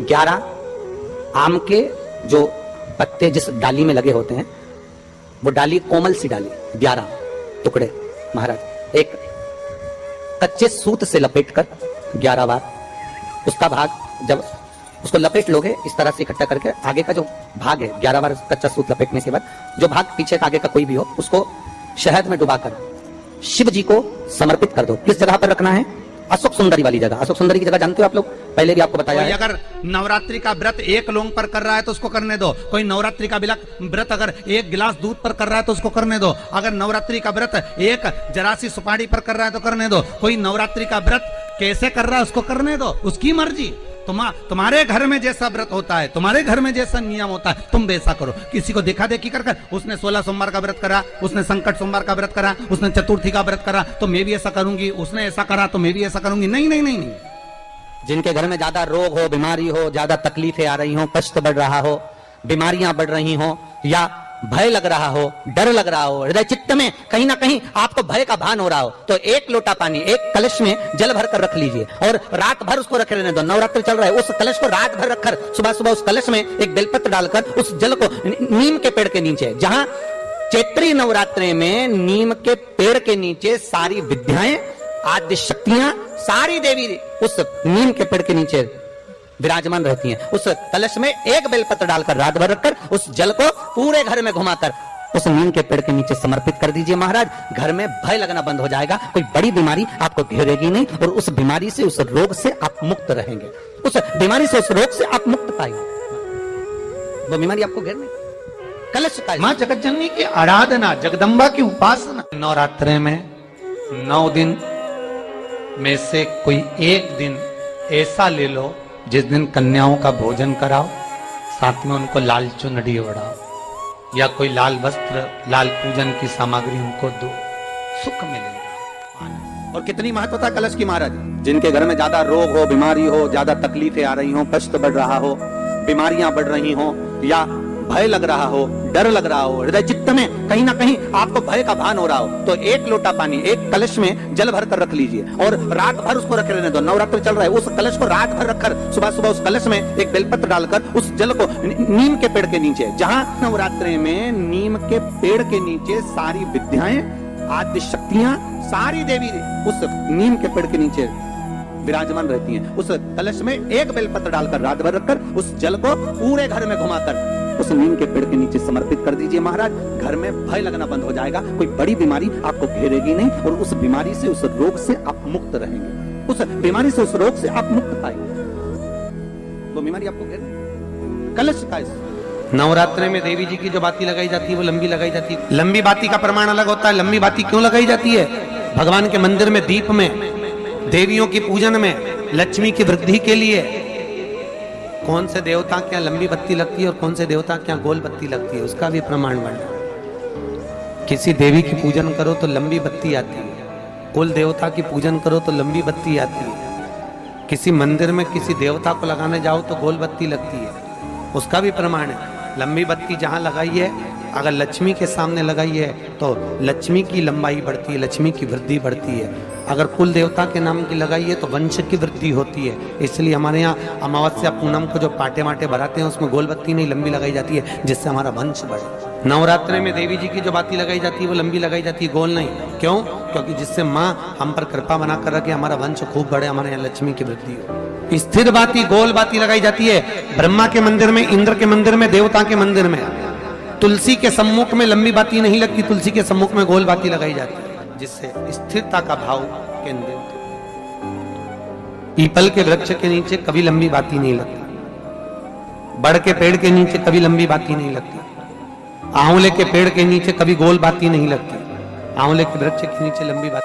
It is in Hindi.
11 आम के जो पत्ते जिस डाली में लगे होते हैं, वो डाली कोमल सी डाली, 11 टुकड़े महाराज, एक कच्चे सूत से लपेटकर 11 बार उसका भाग, जब उसको लपेट लोगे इस तरह से इकट्ठा करके, आगे का जो भाग है 11 बार कच्चा सूत लपेटने के बाद जो भाग पीछे का आगे का कोई भी हो, उसको शहद में डुबाकर शिव जी को समर्पित कर दो। किस जगह पर रखना है? अशोक सुंदरी वाली जगह। अशोक सुंदरी की जगह जानते हो आप लोग, पहले भी आपको बताया है। अगर नवरात्रि का व्रत एक लौंग पर कर रहा है तो उसको करने दो। कोई नवरात्रि का व्रत अगर एक गिलास दूध पर कर रहा है तो उसको करने दो। अगर नवरात्रि का व्रत एक जरासी सुपारी पर कर रहा है तो करने दो। कोई नवरात्रि का व्रत कैसे कर रहा है उसको करने दो, उसकी मर्जी। तुम्हारे घर में जैसा व्रत होता है, तुम्हारे घर में जैसा नियम होता है, तुम वैसा करो। किसी को देखा देखी कर उसने 16 सोमवार का व्रत करा, उसने संकट सोमवार का व्रत करा, उसने चतुर्थी का व्रत करा तो मैं भी ऐसा करूंगी, उसने ऐसा करा तो मैं भी ऐसा करूंगी। नहीं नहीं नहीं नहीं। जिनके घर में ज्यादा रोग हो, बीमारी हो, ज्यादा तकलीफें आ रही हो, कष्ट बढ़ रहा हो, बीमारियां बढ़ रही हो, या भय लग रहा हो, डर लग रहा हो, हृदय चित्त में कहीं ना कहीं आपको भय का भान हो रहा हो, तो एक लोटा पानी एक कलश में जल भर कर रख लीजिए और रात भर उसको रखे रहने दो। नवरात्रि चल रहा है, उस कलश को रात भर रखकर सुबह सुबह उस कलश में एक बेलपत्र डालकर उस जल को नीम के पेड़ के नीचे, जहां चैत्री नवरात्रि में नीम के पेड़ के नीचे सारी विद्याएं, आदि शक्तियां, सारी देवी उस नीम के पेड़ के नीचे विराजमान रहती हैं। उस कलश में एक बेलपत्र डालकर रात भर रखकर उस जल को पूरे घर में घुमाकर उस नीम के पेड़ के नीचे समर्पित कर दीजिए महाराज। घर में भय लगना बंद हो जाएगा, कोई बड़ी बीमारी आपको घेरेगी नहीं और उस बीमारी से, उस रोग से आप मुक्त रहेंगे। उस बीमारी से, उस रोग से आप मुक्त पाएंगे, वो बीमारी आपको घेर नहीं। कलश का मां जगत जननी की आराधना, जगदम्बा की उपासना। नवरात्रि में 9 दिन में से कोई एक दिन ऐसा ले लो जिस दिन कन्याओं का भोजन कराओ, साथ में उनको लाल चुनरी ओढ़ाओ या कोई लाल वस्त्र, लाल पूजन की सामग्री उनको दो, सुख मिलेगा। और कितनी महत्वता कलश की महाराज। जिनके घर में ज्यादा रोग हो, बीमारी हो, ज्यादा तकलीफें आ रही हो, कष्ट बढ़ रहा हो, बीमारियां बढ़ रही हो, या भय लग रहा हो, डर लग रहा हो, हृदय चित्त में कहीं ना कहीं आपको भय का भान हो रहा हो, तो एक लोटा पानी एक कलश में जल भर कर रख लीजिए और रात भर उसको रखे रहने दो। नवरात्र चल रहा है, उस कलश को रात भर रखकर सुबह सुबह उस कलश में एक बेलपत्र डालकर उस जल को नीम के पेड़ के नीचे, जहां नवरात्रि में नीम के पेड़ के नीचे सारी विद्याएं, आदि शक्तियां, सारी देवी उस नीम के पेड़ के नीचे विराजमान रहती हैं। उस कलश में एक बेलपत्र डालकर रात भर रखकर उस जल को पूरे घर में घुमाकर उस नीम के पेड़ के नीचे समर्पित कर दीजिए महाराज। घर में भय लगना बंद हो जाएगा, कोई बड़ी बीमारी आपको घेरेगी नहीं और उस बीमारी से, उस रोग से आप मुक्त रहेंगे। उस बीमारी से, उस रोग से आप मुक्त पाएंगे, वो बीमारी आपको घेर नहीं। कलश का नवरात्रि में देवी जी की जो बाती लगाई जाती है वो लंबी लगाई जाती है। लंबी बाती का प्रमाण अलग होता है। लंबी बाती क्यों लगाई जाती है? भगवान के मंदिर में दीप में, देवियों की पूजन में, लक्ष्मी की वृद्धि के लिए। कौन से देवता क्या लंबी बत्ती लगती है और कौन से देवता क्या गोल बत्ती लगती है, उसका भी प्रमाण बना। किसी देवी की पूजन करो तो लंबी बत्ती आती है, कुल देवता की पूजन करो तो लंबी बत्ती आती है। किसी मंदिर में किसी देवता को लगाने जाओ तो गोल बत्ती लगती है, उसका भी प्रमाण है। लंबी बत्ती जहां लगाई है, अगर लक्ष्मी के सामने लगाई है तो लक्ष्मी की लंबाई बढ़ती है, लक्ष्मी की वृद्धि बढ़ती है। अगर कुल देवता के नाम की लगाई है तो वंश की वृद्धि होती है। इसलिए हमारे यहाँ अमावस्या पूनम को जो पाटे माटे भराते हैं उसमें गोल बत्ती नहीं लंबी लगाई जाती है, जिससे हमारा वंश बढ़े। नवरात्रि में देवी जी की जो बाती लगाई जाती है वो लंबी लगाई जाती है, गोल नहीं। क्यों? क्योंकि जिससे माँ हम पर कृपा बना कर रखे, हमारा वंश खूब बढ़े, हमारे यहाँ लक्ष्मी की वृद्धि हो। स्थिर बाती, गोल बाती लगाई जाती है ब्रह्मा के मंदिर में, इंद्र के मंदिर में, देवता के मंदिर में। तुलसी के सम्मुख में लंबी बाती नहीं लगती, तुलसी के सम्मुख में गोल बाती लगाई जाती है, जिससे स्थिरता का भाव केंद्रित। पीपल के वृक्ष के नीचे कभी लंबी बाती नहीं लगती, बड़ के पेड़ के नीचे कभी लंबी बाती नहीं लगती, आंवले के पेड़ के नीचे कभी गोल बाती नहीं लगती, आंवले के वृक्ष के नीचे लंबी बाती